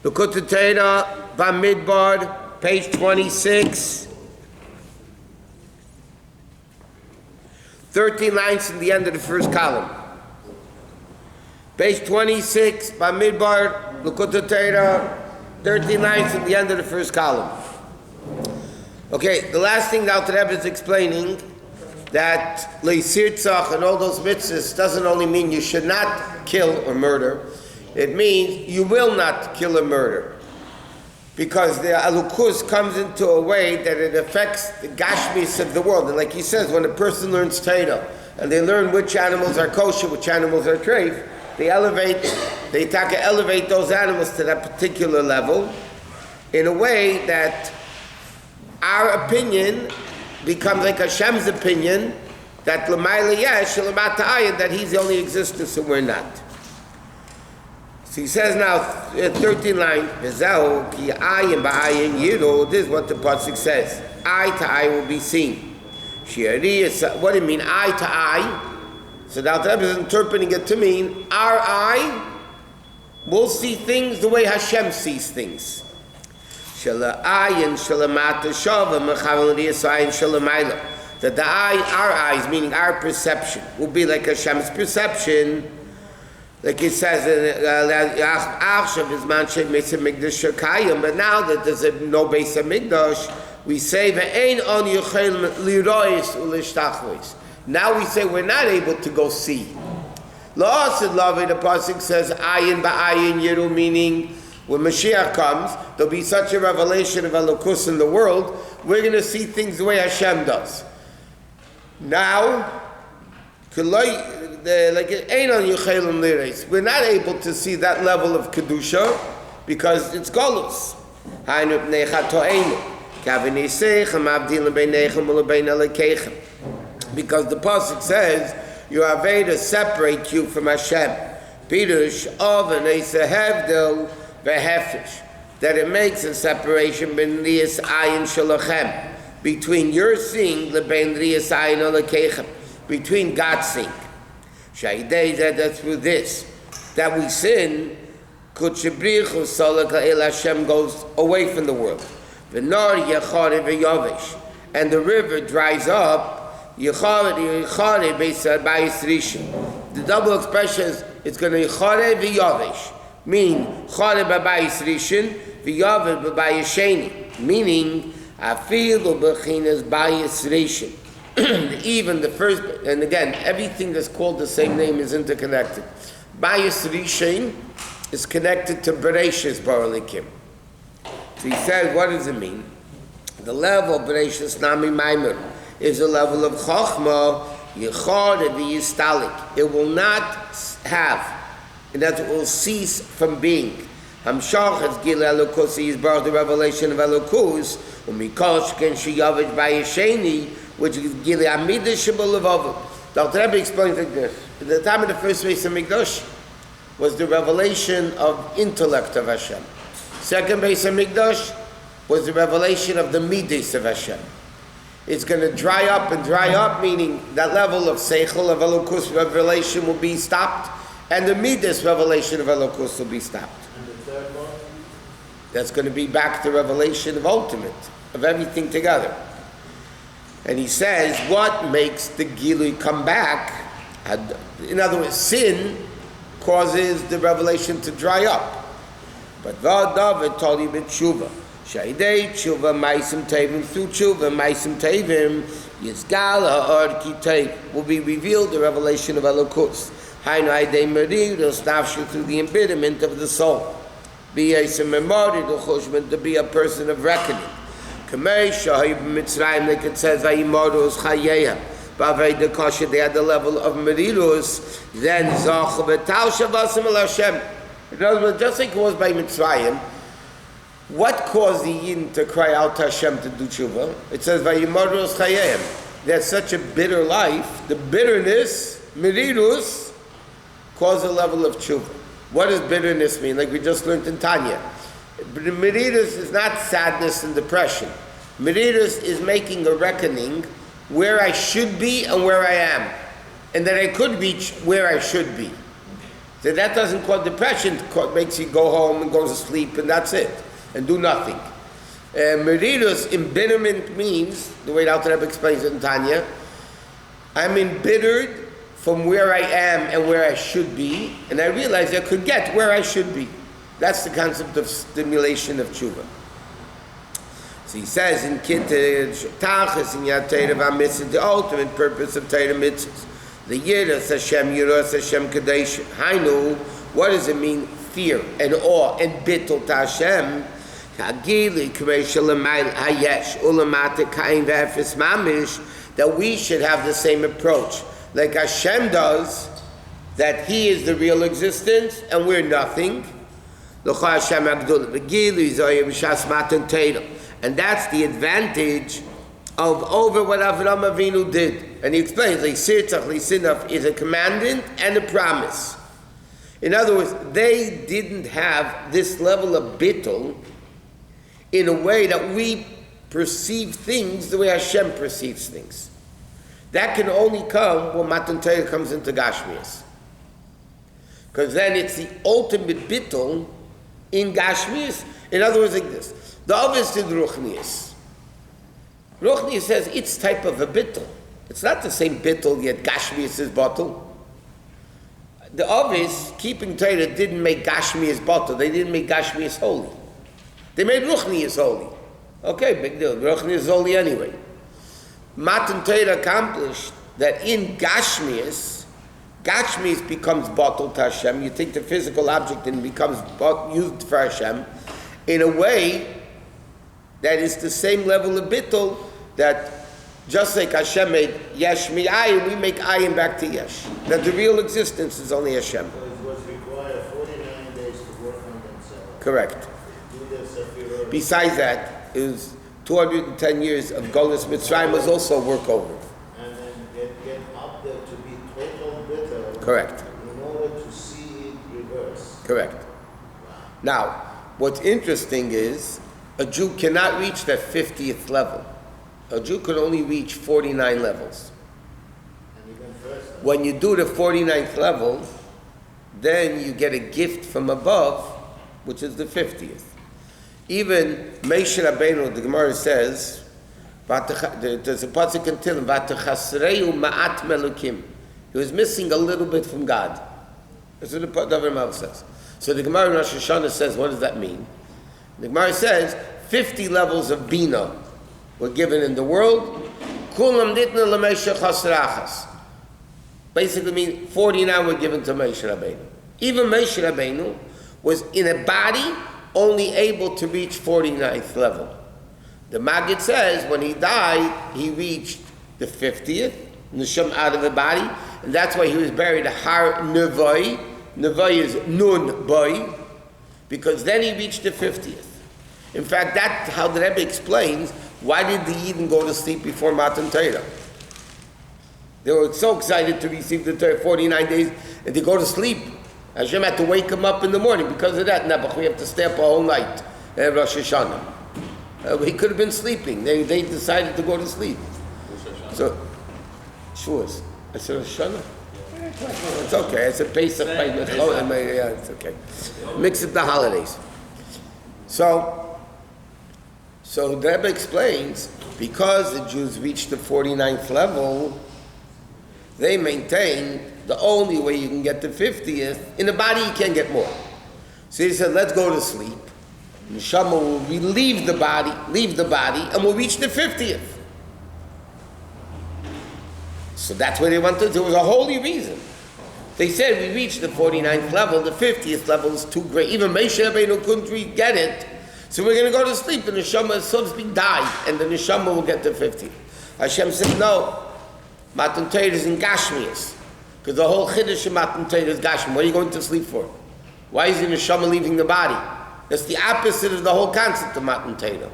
Likkutei Bamidbar, page 26. 13 lines in the end of the first column. Page 26, Bamidbar, Likkutei, 13 lines in the end of the first column. Okay, the last thing the Alter Rebbe is explaining, that leisirtzach and all those mitzvahs doesn't only mean you should not kill or murder, it means you will not kill or murder. Because the alukus comes into a way that it affects the gashmis of the world. And like he says, when a person learns Torah, and they learn which animals are kosher, which animals are treif, they elevate those animals to that particular level in a way that our opinion becomes like Hashem's opinion, that l'mayla yesh, l'mata ayin, that he's the only existence and we're not. So he says now, 13th line, V'zehu ki ayin ba'ayin yiru, this is what the pasuk says, eye to eye will be seen. What do you mean, eye to eye? So the Alter Rebbe is interpreting it to mean, our eye will see things the way Hashem sees things. That the eye, our eyes, meaning our perception, will be like Hashem's perception. Like it says, but now that there's no Beis HaMikdash, we say, now we say we're not able to go see. The pasuk says, ayin ba'ayin yiru, meaning when Mashiach comes, there'll be such a revelation of Elokus in the world, we're going to see things the way Hashem does. Now, we're not able to see that level of Kedusha because it's Golus. Because the pasuk says, your Aveda separate you from Hashem. Pirush of an Eisahevdel v'hefesh, that it makes a separation between Riyas Ayin Shalachem, between your seeing, lebein Riyas Ayin Alakechem, between God's seeing. Shaydei, that through this, that we sin, Kutshebrichu Salaka El Hashem goes away from the world. V'nor Yechare v'Yavesh, and the river dries up. Yechare Beisad Bayis Rishon. The double expression is it's going to Yechare v'Yavesh, mean Chare b'Bayis Rishon v'Yavesh b'Bayis Sheni, meaning Afilu b'Chinas Bayis Rishon. Even the first, and again, everything that's called the same name is interconnected. Bayis Rishon is connected to Bereshis Baralikim. So he says, what does it mean? The level of Bereshis Nami Maamar is a level of Chochmah, Yechad v'Yistalik. It will not have, and that it will cease from being. Hamshach is Gil Elokus, he is brought the revelation of Elokus, Umikosh Ken Sheyavich Bayesheni, which is Gil Amidah Shebulavavu. The Alter Rebbe explains like this. At the time of the first Beis HaMikdash was the revelation of intellect of Hashem. Second Beis HaMikdash was the revelation of the Midas of Hashem. It's going to dry up, meaning that level of Seichel, of Elokus revelation will be stopped, and the Midas revelation of Elokus will be stopped. And the third one? That's going to be back to revelation of ultimate, of everything together. And he says, what makes the Gilui come back? In other words, sin causes the revelation to dry up. But David told him tshuva. Shaydei tshuva maisim tevim, through tshuva maisim tevim, yizgala Likkutei, will be revealed the revelation of Elokus. Hainu aidei meridos nafshu, through the embitterment of the soul. Be a memori to be a person of reckoning. Kamei shahib mitzrayim, like it says, vayimoros chayeha. Bavei de kosher, they had the level of meridos. Then zach betal shavasim el Hashem. In other words, just like it was by Mitzrayim, what caused the Yin to cry out to Hashem to do tshuva? It says, vayimoros chayehem. They had such a bitter life. The bitterness, merirus, caused a level of tshuva. What does bitterness mean? Like we just learned in Tanya. Merirus is not sadness and depression. Merirus is making a reckoning where I should be and where I am. And that I could reach where I should be. So that doesn't cause depression, it makes you go home and go to sleep and that's it, and do nothing. Meridus, embitterment means, the way the Alter Rebbe explains it in Tanya, I'm embittered from where I am and where I should be, and I realize I could get where I should be. That's the concept of stimulation of tshuva. So he says in Kitteh, Tachas in Yad Torah v'Mitzvah, the ultimate purpose of Torah mitzvahs. The Yiras Hashem, Yiras Hashem Kadesh. Hainu, what does it mean? Fear and awe and bittul to Hashem. Hagili K'mei Shalamayl Hayesh Ulamata Kain V'Efes Mamish, that we should have the same approach. Like Hashem does, that He is the real existence and we're nothing. And that's the advantage of over what Avraham Avinu did. And he explains, is a commandment and a promise. In other words, they didn't have this level of bittul in a way that we perceive things the way Hashem perceives things. That can only come when Matan Torah comes into Gashmias. Because then it's the ultimate bittul in Gashmias. In other words, like this. The obvious is Ruchnias. Ruchnias says it's type of a bittul. It's not the same bittul yet Gashmias is bottle. The obvious, keeping Torah didn't make Gashmias bottle. They didn't make Gashmias holy. They made Ruchnias holy. Okay, big deal. Ruchnias is holy anyway. Matan Torah accomplished that in Gashmias becomes bottled to Hashem. You take the physical object and it becomes used for Hashem in a way that is the same level of bittul, that just like Hashem made Yesh mi ayin, we make ayin back to Yesh. That the real existence is only Hashem. So it was required 49 days to work on themselves. Correct. Besides that, it was 210 years of Golus Mitzrayim was also work over. And then get up there to be total bitter. Correct. In order to see it reverse. Correct. Wow. Now, what's interesting is a Jew cannot reach that 50th level. A Jew can only reach 49 levels. And even first, when you do the 49th level, then you get a gift from above, which is the 50th. Even Moshe Rabbeinu, the Gemara says, there's a pasuk in Tehillim, "Vatachasreu ma'at melukim." He was missing a little bit from God. That's what the Davar Malv says. So the Gemara in Rosh Hashanah says, what does that mean? The Gemara says 50 levels of Bina were given in the world. Kulam nitna l'Moshe chasrachas. Basically means 49 were given to Moshe Rabbeinu. Even Moshe Rabbeinu was in a body only able to reach 49th level. The Maggid says when he died, he reached the 50th, Neshama out of the body, and that's why he was buried at Har Nevai. Nevai is Nun Boy, because then he reached the 50th. In fact, that's how the Rebbe explains why did the Yidden go to sleep before Matan Torah. They were so excited to receive the Torah 49 days, and they go to sleep. Hashem had to wake them up in the morning. Because of that, Nebuch, we have to stay up a whole night at Rosh Hashanah. He could have been sleeping. They decided to go to sleep. So, Shavuot. I said Rosh Hashanah? It's okay. I said Pesach. Yeah, it's okay. Mix up the holidays. So the Rebbe explains, because the Jews reached the 49th level, they maintain the only way you can get the 50th, in the body you can't get more. So he said, let's go to sleep. Neshama will leave the body, and we'll reach the 50th. So that's what they wanted. There was a holy reason. They said, we reached the 49th level, the 50th level is too great. Even Moshe Rabbeinu couldn't get it. So we're going to go to sleep, and the Neshama, so to speak, die, and the Neshama will get the 50th. Hashem said, no. Matan Torah is in Gashmias. Because the whole Chiddush of Matan Torah is Gashmi. What are you going to sleep for? Why is the Neshama leaving the body? That's the opposite of the whole concept of Matan Torah.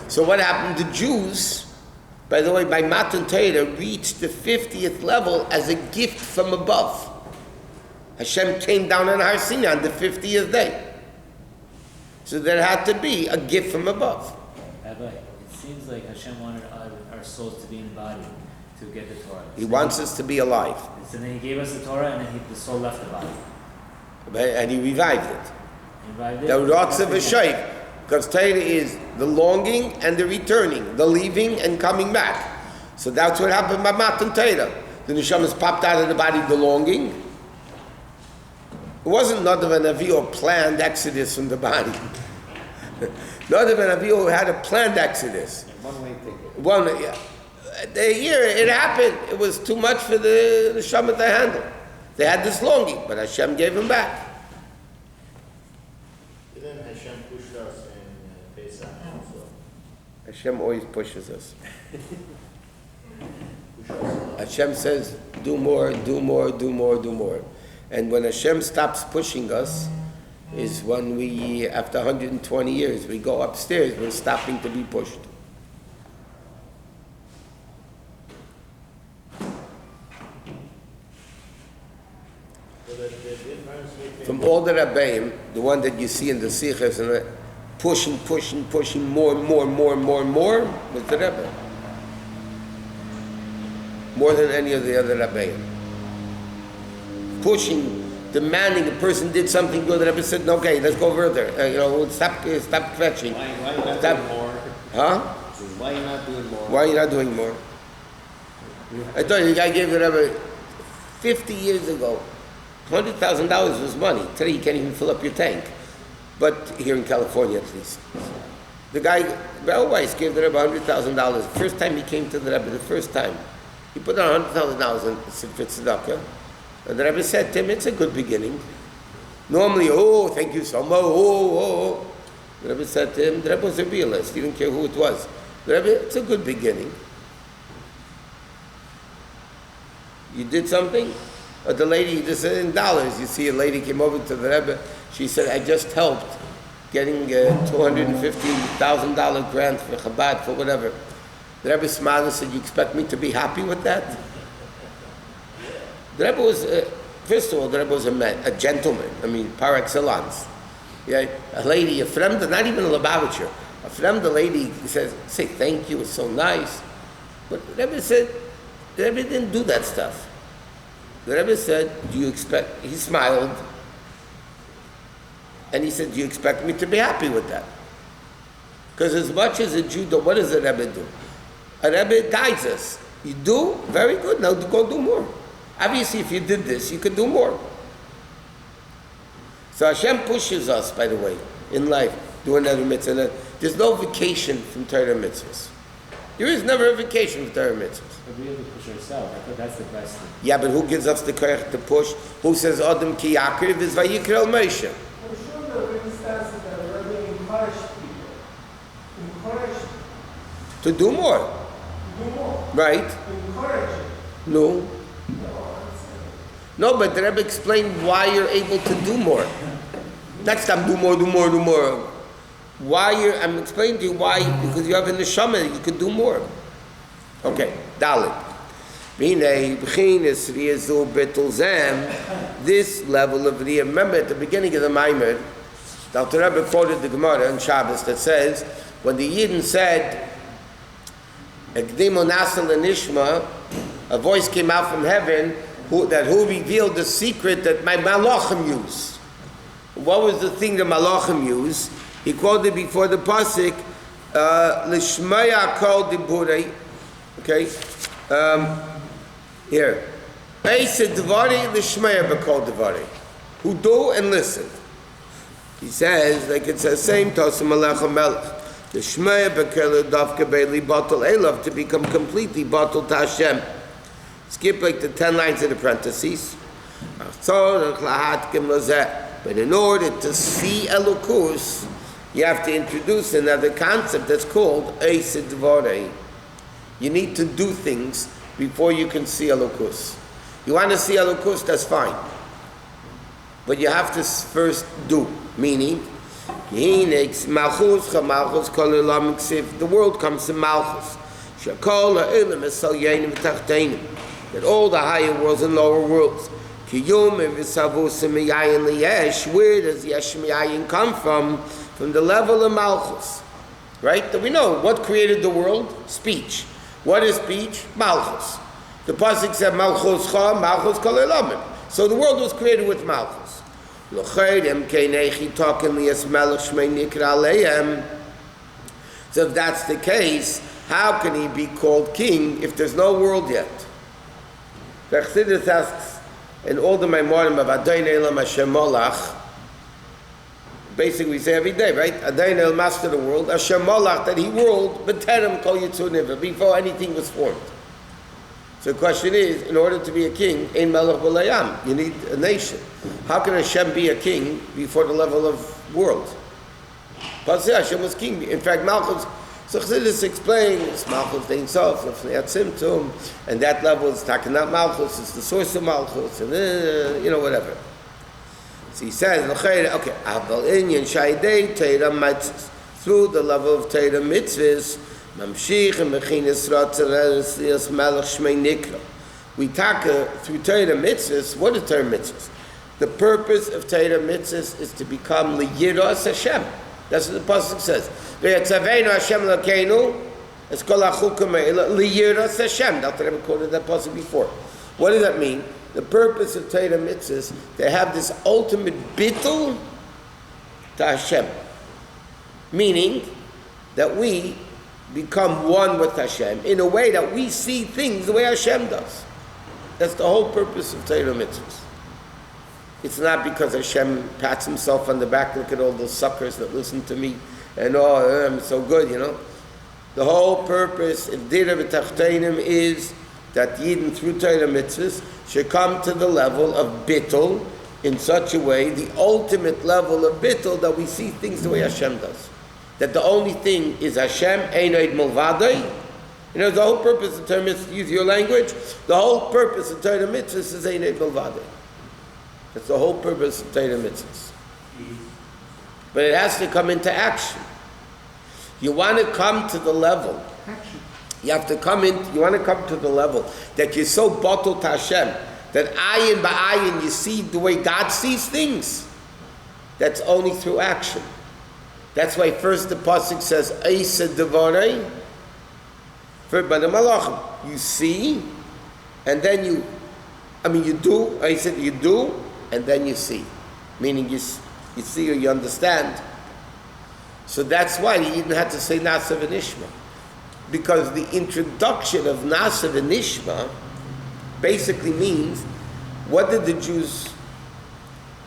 So what happened? The Jews, by the way, by Matan Torah, reached the 50th level as a gift from above. Hashem came down on Har Sinai on the 50th day. So there had to be a gift from above. Rabbi, it seems like Hashem wanted our souls to be in the body to get the Torah. He wants us to be alive. So then He gave us the Torah, and then the soul left the body. And he revived it. Revived it. The Rotz of a Shaykh. Because Torah is the longing and the returning, the leaving and coming back. So that's what happened by Matan Torah. The neshamas popped out of the body, the longing. It wasn't Nadav and Avihu planned exodus from the body. Nadav and Avihu had a planned exodus. One-way ticket. Here it happened. It was too much for the neshama to handle. They had this longing, but Hashem gave them back. Didn't Hashem push us in Pesach also? Hashem always pushes us. Push us. Hashem says, do more, do more, do more, do more. And when Hashem stops pushing us, is when we, after 120 years, we go upstairs, we're stopping to be pushed. So the difference between From all the Rabbeim, the one that you see in the Sichos, and pushing more and more was the Rebbe. More than any of the other Rabbeim. Pushing, demanding a person did something good, the Rebbe said, no, okay, let's go further. Stop fetching. why you not Stop. doing more? Huh? Why you not doing more? Why are you not doing more? I told you, the guy gave the Rebbe 50 years ago. $100,000 was money. Today you can't even fill up your tank. But here in California at least. The guy, Weiss, gave the Rebbe $100,000. First time he came to the Rebbe, the first time, he put on $100,000 in for tzedakah. And the Rebbe said to him, it's a good beginning. Normally, oh, thank you so much, oh. The Rebbe said to him, the Rebbe was a realist. He didn't care who it was. The Rebbe, it's a good beginning. You did something? Or the lady, this is in dollars. You see a lady came over to the Rebbe. She said, I just helped getting a $250,000 grant for Chabad, for whatever. The Rebbe smiled and said, you expect me to be happy with that? The Rebbe was, first of all, the Rebbe was a gentleman. I mean, par excellence. Yeah, a lady, a fremde, not even a Lubavitcher. A fremde lady says, say thank you, it's so nice. But the Rebbe said, the Rebbe didn't do that stuff. The Rebbe said, do you expect, he smiled, and he said, do you expect me to be happy with that? Because as much as a Jew, what does the Rebbe do? A Rebbe guides us. You do? Very good, now go do more. Obviously, if you did this, you could do more. So Hashem pushes us, by the way, in life, doing Torah mitzvah. There's no vacation from Torah mitzvahs. There is never a vacation from Torah mitzvahs. But we have to push ourselves. I thought that's the best thing. Yeah, but who gives us the koyach to push? Who says Adam ki Yaakov is vayikra el Moshe? I'm sure there are instances that already encourage people. Encourage To do more, to do more. right? Encourage it. No. No, but the Rebbe explained why you're able to do more. Next time, do more. I'm explaining to you why, because you have in the neshama, you could do more. Okay, Dalit. This level of Riyah, remember at the beginning of the Maamar, Dr. Rebbe quoted the Gemara on Shabbos that says, when the Yidden said, Ekdimo Nasal and Ishma, a voice came out from heaven who revealed the secret that my malachim use. What was the thing the malachim use? He quoted before the pasuk, Lishmaya kol diburei. Okay, here. Eised dvari lishmaya b'kol divari. Who do and listen. He says, like it says, same Tosim Malachim Melech. Lishmaya b'kol davka beili batal elav, to become completely batal to Hashem. Skip like the 10 lines in the parentheses. But in order to see Elokus, you have to introduce another concept that's called Eised Dvorei. You need to do things before you can see Elokus. You want to see Elokus, that's fine. But you have to first do. Meaning, the world comes to Malchus. That all the higher worlds and lower worlds. Where does Yesh Miyayin come from? From the level of Malchus. Right? That we know what created the world? Speech. What is speech? Malchus. The pasuk said Malchus Cha, Malchus Kol Elamim. So the world was created with Malchus. L'chayrim keinechi talking lias melech shmei nikra aleim. So if that's the case, how can he be called king if there's no world yet? The Chassidus asks in all the Maamarim of Adayin Elam Hashem Molach. Basically, we say every day, right? Adayin El, master of the world, Hashem Molach, that he ruled, B'terem Kol Yitzur Niver, before anything was formed. So the question is, in order to be a king, Ein Melech B'Layam, you need a nation. How can Hashem be a king before the level of world? But Hashem was king. In fact, Malchus, so Chassidus explains, Malchus Dein Sof, Tzimtzum, and that level is Takanat Malchus, it's the source of Malchus, and whatever. So he says, okay, Aval Inyan Shaydei Teira Mitzvahs, through the level of Teira Mitzvahs, Mamshich and Mechinas Ratzareres Lias Melech Shmei Nikra. We taka through Teira Mitzvahs. What is Teira Mitzvahs? The purpose of Teira Mitzvahs is to become Liyiras Hashem. That's what the pasuk says. Ve'etzaveinu Hashem Lakeinu es kol hachukim ha'ela liyiras Hashem. That's what I quoted that pasuk before. What does that mean? The purpose of Torah mitzvahs, they have this ultimate bittul to Hashem, meaning that we become one with Hashem in a way that we see things the way Hashem does. That's the whole purpose of Torah mitzvahs. It's not because Hashem pats himself on the back, look at all those suckers that listen to me, and I'm so good, The whole purpose of Dira B'Tachteinim is that Yidden through Torah mitzvahs should come to the level of bittul in such a way, the ultimate level of bittul, that we see things the way Hashem does. That the only thing is Hashem, Einoid Mulvadai. The whole purpose of Torah mitzvahs, use your language, the whole purpose of Torah mitzvahs is Einoid Mulvadai. That's the whole purpose of Torah mitzvahs. But it has to come into action. You want to come to the level. You want to come to the level that you're so bottled to Hashem, that ayin ba'ayin, you see the way God sees things. That's only through action. That's why first the pasuk says, Eisa devarei, by the malachim. You see, and then you do, I said you do, and then you see. Meaning you see or you understand. So that's why he even had to say Nasav and Ishma. Because the introduction of Nasav and Ishma basically means, what did the Jews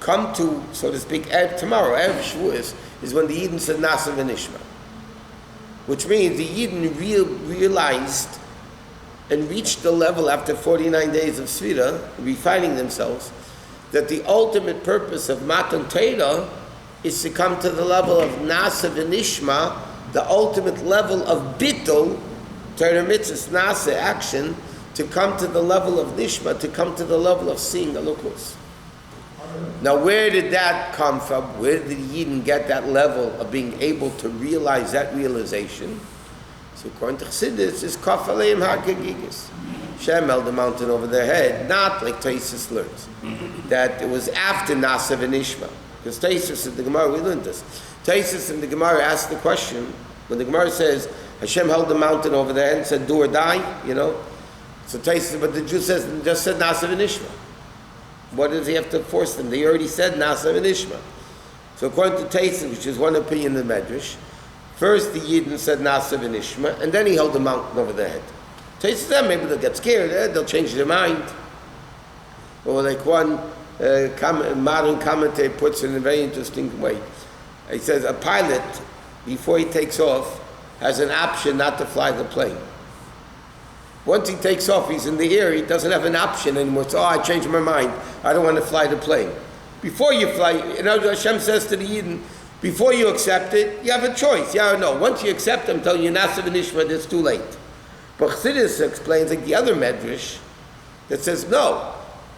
come to, so to speak, tomorrow, Erev Shavuot, is when the Yidden said Nasav and Ishma. Which means the Yidden realized and reached the level after 49 days of Sfira, refining themselves, that the ultimate purpose of Matan Torah is to come to the level of Nasav and Ishma, the ultimate level of Bittul, Torah mitzvahs, Nasa, action, to come to the level of Nishma, to come to the level of seeing Elokus. Now where did that come from? Where did Yidden get that level of being able to realize that realization? So according to Chassidus, it's Kaf Aleim HaGegigis. Hashem held the mountain over their head, not like Taisus learns, that it was after Nasav and Ishma. Because Taisus in the Gemara, we learned this. Taisus in the Gemara asked the question, when the Gemara says, Hashem held the mountain over their head and said, do or die, So Taisus, but the Jew just said Nasav and Ishma. What does he have to force them? They already said Nasav and Ishma. So according to Taisus, which is one opinion in the Medrash, first the Yidden said Nasav and Ishma, and then he held the mountain over their head. Taisus said, maybe they'll get scared, they'll change their mind. Or like one modern commentator puts it in a very interesting way. He says a pilot, before he takes off, has an option not to fly the plane. Once he takes off, he's in the air, he doesn't have an option anymore. So, I changed my mind. I don't want to fly the plane. Before you fly, Hashem says to the Yidden, before you accept it, you have a choice, yeah or no. Once you accept them, tell you Nasav and Ishma, it's too late. But Chassidus explains, like the other Medrash, that says, no,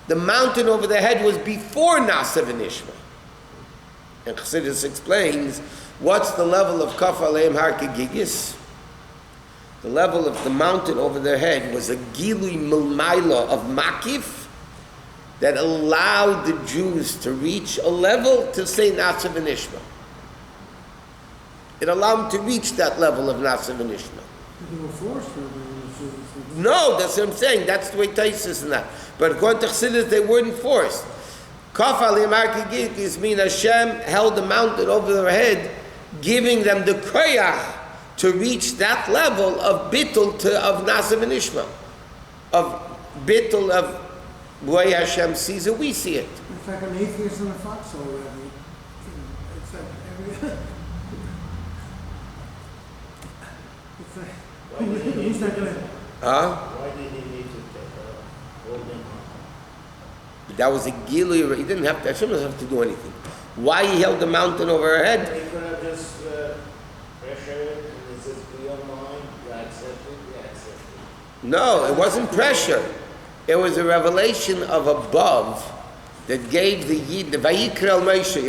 the mountain over their head was before Nasav and Ishma. And Chassidus explains, what's the level of Kaf Aleim Har Kegigis? The level of the mountain over their head was a Gilui Milmaila of Makif that allowed the Jews to reach a level to say Nasav and Ishma. It allowed them to reach that level of Nasav and Ishma. They were forced to. No, that's what I'm saying. That's the way Taisus and that. But according to Chassidus, they weren't forced. Kafali Markigikis mean Hashem held the mountain over their head, giving them the koyach to reach that level of bittul of Nasiv and Ishmael, of bittul of the way Hashem sees it, we see it. It's like an atheist in a foxhole, Rabbi. It's like he's not gonna. Why did he need to hold him? That was a gilui. He didn't have to. Hashem doesn't have to do anything. Why he held the mountain over her head? He could have just pressure it, and he says, "Be your mind, you accept it, you accept it." No, it wasn't pressure. It was a revelation of above that gave the Yid, the Vayikra Moshe,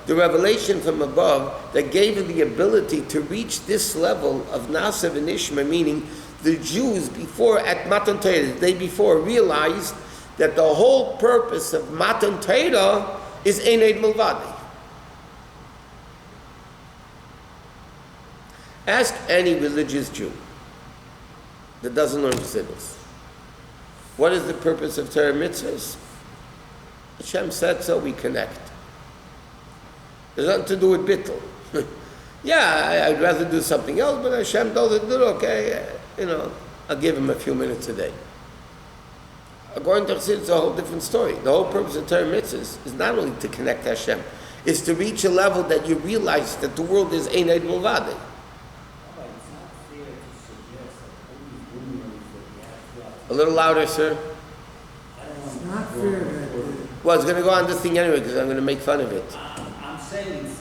the revelation from above that gave him the ability to reach this level of Nasiv and Ishma, meaning the Jews before, at Matan Torah, the day before, realized that the whole purpose of Matan Torah is Eined Milvadi. Ask any religious Jew that doesn't learn Chassidus. What is the purpose of Torah mitzvahs? Hashem said so, we connect. There's nothing to do with bittul. Yeah, I'd rather do something else, but Hashem told it, okay, I'll give him a few minutes a day. According to Chassidus, it's a whole different story. The whole purpose of Torah mitzvahs is not only to connect Hashem, it's to reach a level that you realize that the world is Eined Milvadi. A little louder, sir. It's not fair that. Well, it's going to go on this thing anyway because I'm going to make fun of it. I'm saying it's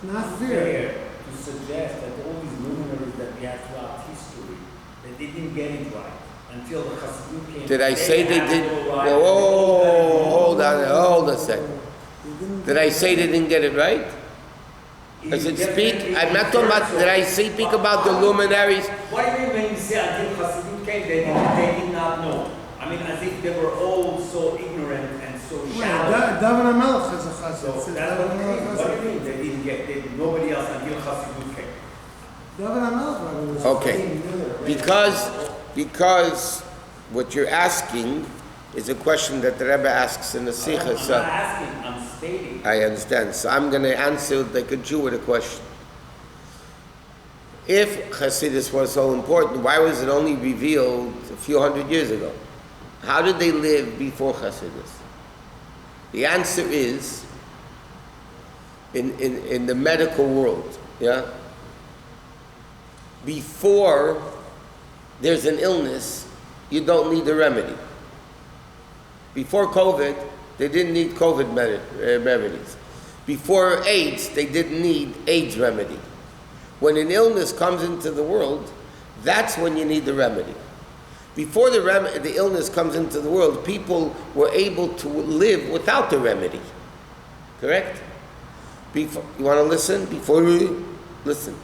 Not fair to suggest that all these luminaries that we have throughout history, that they didn't get it right until the Hasidim came. Did I say they did? Right. Whoa, hold a second. Did I say they didn't get it right? Does it speak? I'm not talking about, did I speak about the luminaries? What do you mean when you say until Hasidim came, they did not know? I mean, I think they were all so ignorant and so shallow. David HaMelech is a chassid. So that's what I mean. What do you mean they didn't get nobody else until Hasidim came? David HaMelech was Okay, because what you're asking is a question that the Rebbe asks in the Sikha. I'm not asking, I'm stating. I understand. So I'm going to answer like a Jew with a question. If Chassidus was so important, why was it only revealed a few hundred years ago? How did they live before Chassidus? The answer is in the medical world. Yeah. Before there's an illness, you don't need a remedy. Before COVID, they didn't need COVID remedies. Before AIDS, they didn't need AIDS remedy. When an illness comes into the world, that's when you need the remedy. Before the illness comes into the world, people were able to live without the remedy. Correct? You want to listen? Listen.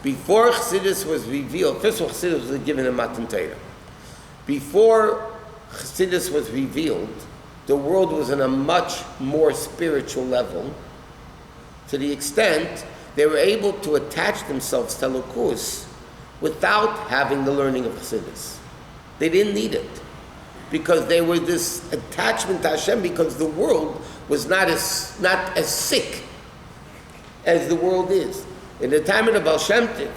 Before Chassidus was revealed, first of all, Chassidus was given a Matan Torah. Before Chassidus was revealed, the world was on a much more spiritual level, to the extent they were able to attach themselves to Elokus without having the learning of Chassidus. They didn't need it, because they were this attachment to Hashem, because the world was not as sick as the world is. In the time of the Baal Shem Tov,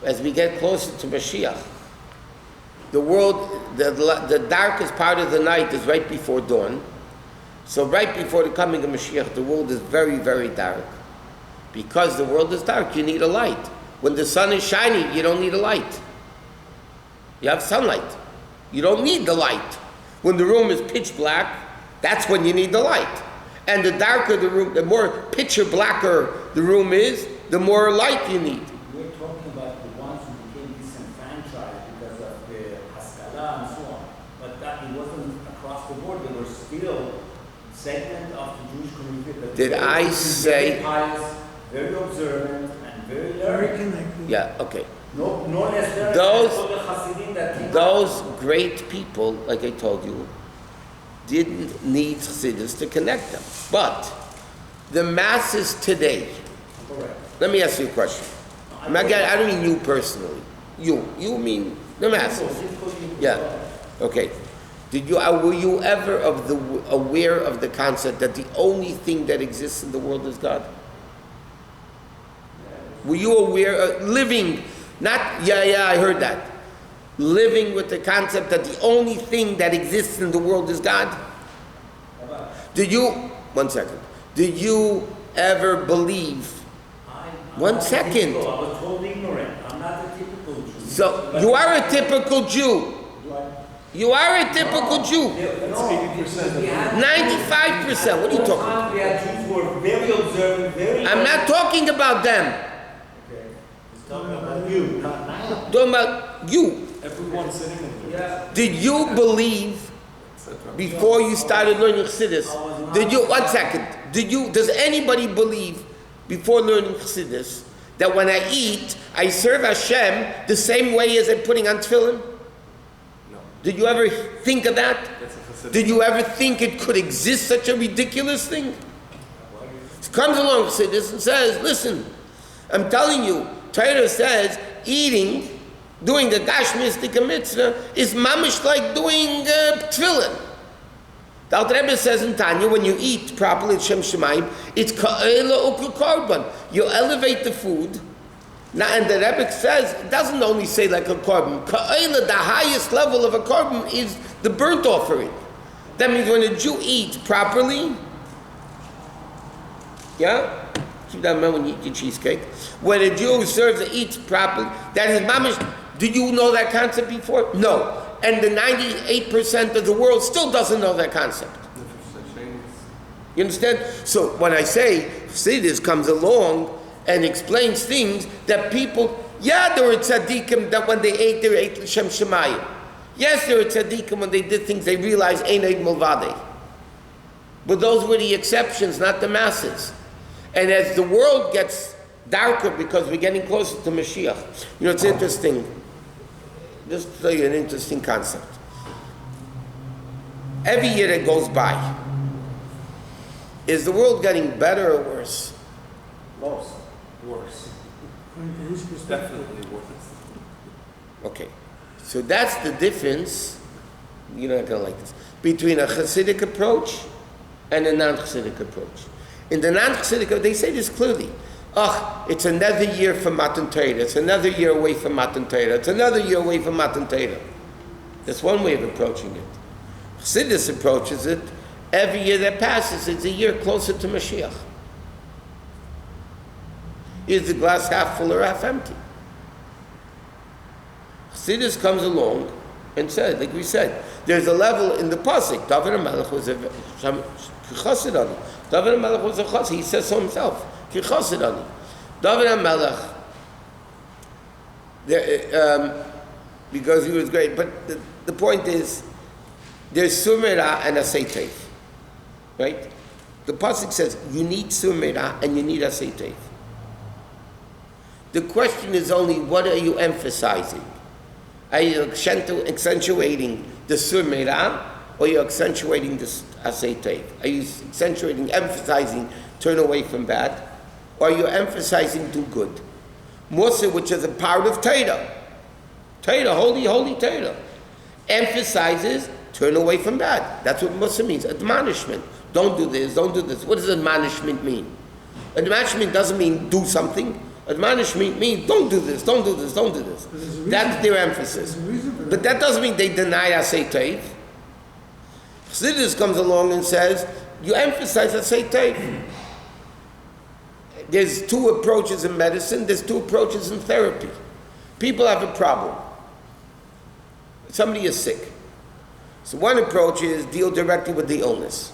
as we get closer to Mashiach, the world, the darkest part of the night is right before dawn. So right before the coming of Mashiach, the world is very, very dark. Because the world is dark, you need a light. When the sun is shining, you don't need a light. You have sunlight. You don't need the light. When the room is pitch black, that's when you need the light. And the darker the room, the more pitcher blacker the room is, the more light you need. We're talking about the ones who became disenfranchised because of the Haskalah and so on. But that it wasn't across the board. There were still segment of the Jewish community that Did I say? very pious, very observant, and very learned. connected. Yeah, okay. No necessarily Those- all the Hasidim that came Those great people, like I told you, didn't need Chassidus to connect them. But the masses today, Correct. let me ask you a question. I don't mean you personally. You mean the masses. Yeah. Okay. Were you ever aware of the concept that the only thing that exists in the world is God? Were you aware of living, not, I heard that. Living with the concept that the only thing that exists in the world is God? Did you, 1 second, did you ever believe? I'm 1 not second. typical. I was totally ignorant. I'm not a typical Jew. So, you are a typical Jew. Do I- You are a typical Jew. No, we had 95%, what are you talking about? We had Jews who were very observant, very. I'm not talking about them. Okay. He's talking about you, not now. I'm talking about you. Everyone sitting in there. Yeah. Did you believe before you started learning Chassidus? Did you, 1 second, does anybody believe before learning Chassidus that when I eat, I serve Hashem the same way as I'm putting on tefillin? No. Did you ever think of that? That's a Hasidic. Did you ever think it could exist such a ridiculous thing? It comes along Chassidus and says, listen, I'm telling you, Torah says eating, doing a gashmistic mitzvah is mamish like doing tefillin. The Alter Rebbe says in Tanya, when you eat properly at Shem Shemaim, it's ka'ela u'kul korban. You elevate the food. Now, and the Rebbe says, it doesn't only say like a korban. Ka'ela, the highest level of a korban, is the burnt offering. That means when a Jew eats properly, yeah? Keep that in mind when you eat your cheesecake. When a Jew serves and eats properly, that is mamish. Did you know that concept before? No. And the 98% of the world still doesn't know that concept. You understand? So when I say Chassidus comes along and explains things that people, there were tzaddikim that when they ate Shem Shemayim. Yes, there were tzaddikim when they did things they realized ain't eid milvadeh. But those were the exceptions, not the masses. And as the world gets darker because we're getting closer to Mashiach, it's interesting. Just to tell you an interesting concept. Every year that goes by, is the world getting better or worse? Worse. Worse. Whose perspective? Definitely worse. Okay, so that's the difference, you're not going to like this, between a Hasidic approach and a non-Hasidic approach. In the non-Hasidic, they say this clearly. It's another year from Matan Torah. It's another year away from Matan Torah. It's another year away from Matan Torah. That's one way of approaching it. Chassidus approaches it, every year that passes, it's a year closer to Mashiach. Is the glass half full or half empty? Chassidus comes along and says, like we said, there's a level in the pasuk. David HaMelech was a chassid on it. David HaMelech was a chassid. He says so himself. David HaMelech, because he was great. But the point is, there's Surmera and Asay right? The pasuk says you need Surmera and you need Asay. The question is only, what are you emphasizing? Are you accentuating the Surmera, or are you accentuating the Asay? Are you accentuating, emphasizing turn away from bad? Or you're emphasizing do good. Musa, which is a part of Torah, holy Torah, emphasizes turn away from bad. That's what Musa means, admonishment. Don't do this, don't do this. What does admonishment mean? Admonishment doesn't mean do something. Admonishment means don't do this, don't do this, don't do this. That's their emphasis. But that doesn't mean they deny Asay Tov. Chassidus comes along and says, you emphasize Asay Tov. There's two approaches in medicine, there's two approaches in therapy. People have a problem. Somebody is sick. So one approach is deal directly with the illness.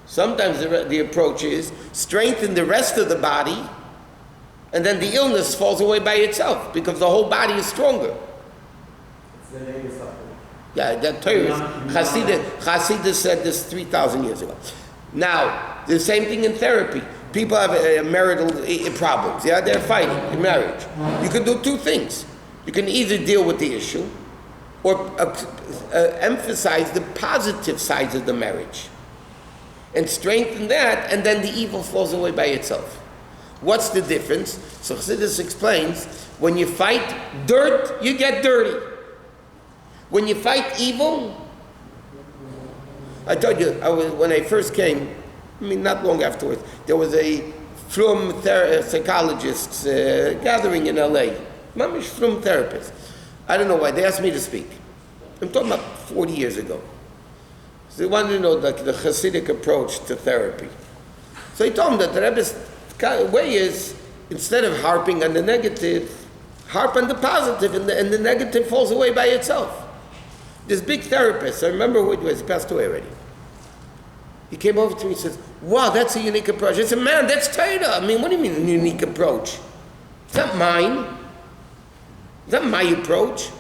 Sometimes the approach is strengthen the rest of the body, and then the illness falls away by itself because the whole body is stronger. It's the latest approach. Yeah, that Torah is, Hasidus said this 3,000 years ago. Now, the same thing in therapy. People have marital problems. Yeah, they're fighting in marriage. You can do two things. You can either deal with the issue or emphasize the positive sides of the marriage and strengthen that, and then the evil falls away by itself. What's the difference? So Chassidus explains, when you fight dirt, you get dirty. When you fight evil, I told you, when I first came, I mean, not long afterwards, there was a Frum psychologists gathering in LA. Mamish Frum therapists. I don't know why, they asked me to speak. I'm talking about 40 years ago. So they wanted to know the Hasidic approach to therapy. So he told them that the Rebbe's way is, instead of harping on the negative, harp on the positive, and the negative falls away by itself. This big therapist, I remember who it was, he passed away already. He came over to me and says, wow, that's a unique approach. I said, man, that's Torah. I mean, what do you mean a unique approach? It's not mine. It's not my approach.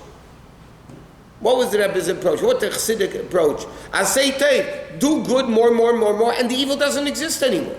What was the Rebbe's approach? What the Chassidic approach? I say, do good more, and the evil doesn't exist anymore.